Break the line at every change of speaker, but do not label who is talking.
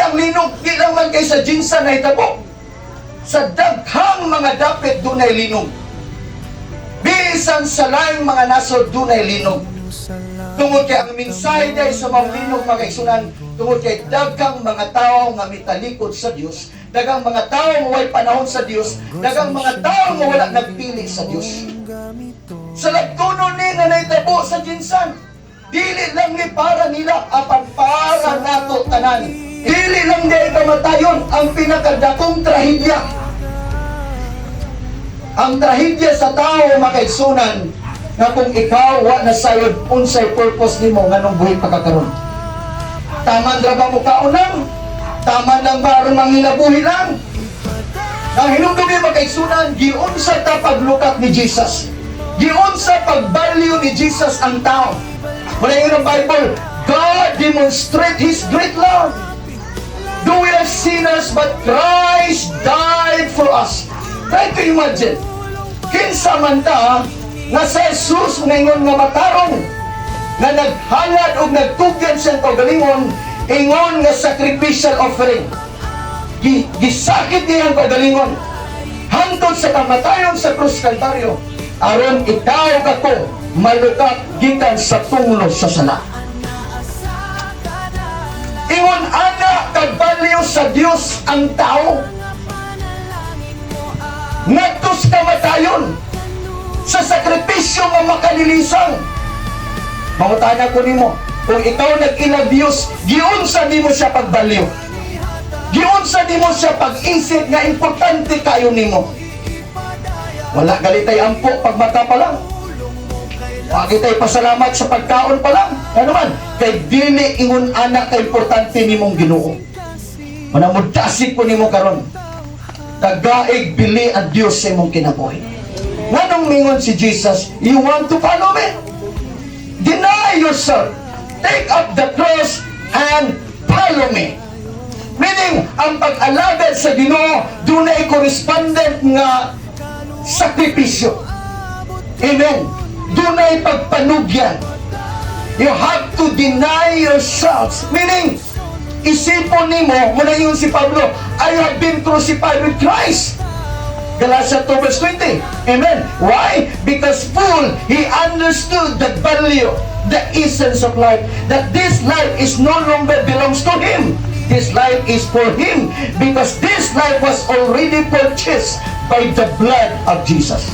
ang linog, di lang man kay sa jinsan na hitabo. Sa daghang mga dapit dunay linog. Bisan sa laing mga nasod dunay linog. Tungod kay ang mensahe dahil sa mga linog mga kaigsunan, tungod kay daghang mga tao nga mitalikod sa Dios, daghang mga tao nga way panahon sa Dios, daghang mga tao nga wala nagpili sa Dios. Sa lagtunon ni nga nahitabo sa jinsan, dili lang ni para nila, apan para nato tanan. Dili lang di kamatayon ang pinakadakong trahedya. Ang trahedya sa tao makaigsunan nga kung ikaw wa na sayod unsay purpose nimo nganong buhi pagkakaroon. Taman ra ba mo kaunang? Taman lang ba aron manginabuhi lang? Ang hinungdugi makaigsunan, giunsa ta paglukat ni Jesus. Giunsa pagbalyo ni Jesus ang tao. Mula yun ang Bible, God demonstrate His great love. Though we are sinners, but Christ died for us. Try to imagine, kinsa man ta, nga sa Jesus ngayon nga matarong, nga naghalad o nagtugyan siyang kaugalingon, ingon nga sacrificial offering. Gisakit niya ang kaugalingon, hangtod sa kamatayon sa krus Kalbaryo, aron ikaw ako malukat gikan sa tunglo sa sala. Ingon ana kagbalyo sa Dios ang tao. Nagtos kamatayon sa sakripisyo nga makalilisan. Mangutana ko nimo, kung ikaw nag-ila Dios, giunsa nimo siya pagbalyo? Giunsa nimo siya pag-isip nga importante kayo nimo? Wala galitay ampo pagmata pa lang. Wagi tayo pasalamat sa pagkaon pa lang. Ano man? Kay dili ingon anak ka importante nimong Ginoo. Manamudasig ko nimo karon. Tagaig bili ang Dios sa imong kinabuhi. Nganong mingon si Jesus, you want to follow me? Deny yourself. Take up the cross and follow me. Meaning, ang pag-alagad sa Ginoo, dunay correspondent nga sakripisyo. Amen. Dunay pagpanugyan. You have to deny yourselves. Meaning, isipon nimo, muna yun si Pablo, I have been crucified with Christ. Galatians 2 verse 20. Amen. Why? Because full, he understood the value, the essence of life. That this life is no longer belongs to him. This life is for him. Because this life was already purchased by the blood of Jesus.